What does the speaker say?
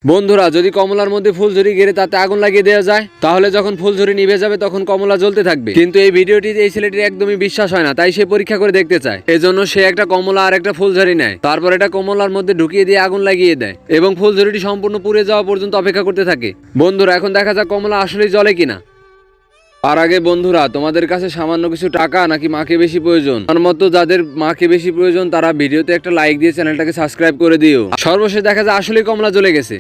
বন্ধুরা, যদি কমলার মধ্যে ফুলঝুরি গেড়ে তাতে আগুন লাগিয়ে দেওয়া যায়, তাহলে যখন ফুলঝুরি নিভে যাবে তখন কমলা জ্বলতে থাকবে। কিন্তু এই ভিডিওটিতে এই ছেলেটির একদমই বিশ্বাস হয় না, তাই সে পরীক্ষা করে দেখতে চায়। এজন্য সে একটা কমলা আর একটা ফুলঝুরি নেয়, তারপর এটা কমলার মধ্যে ঢুকিয়ে দিয়ে আগুন লাগিয়ে দেয় এবং ফুলঝুরিটি সম্পূর্ণ পুড়ে যাওয়া পর্যন্ত অপেক্ষা করতে থাকে। বন্ধুরা, এখন দেখা যাক কমলা আসলেই জ্বলে কিনা। আর আগে বন্ধুরা, তোমাদের কাছে সামান্য কিছু টাকা নাকি মাকে বেশি প্রয়োজন? আমার মতো যাদের মাকে বেশি প্রয়োজন তারা ভিডিওতে একটা লাইক দিয়ে চ্যানেলটাকে সাবস্ক্রাইব করে দিও। সর্বশেষ দেখা যায় আসলেই কমলা জ্বলে গেছে।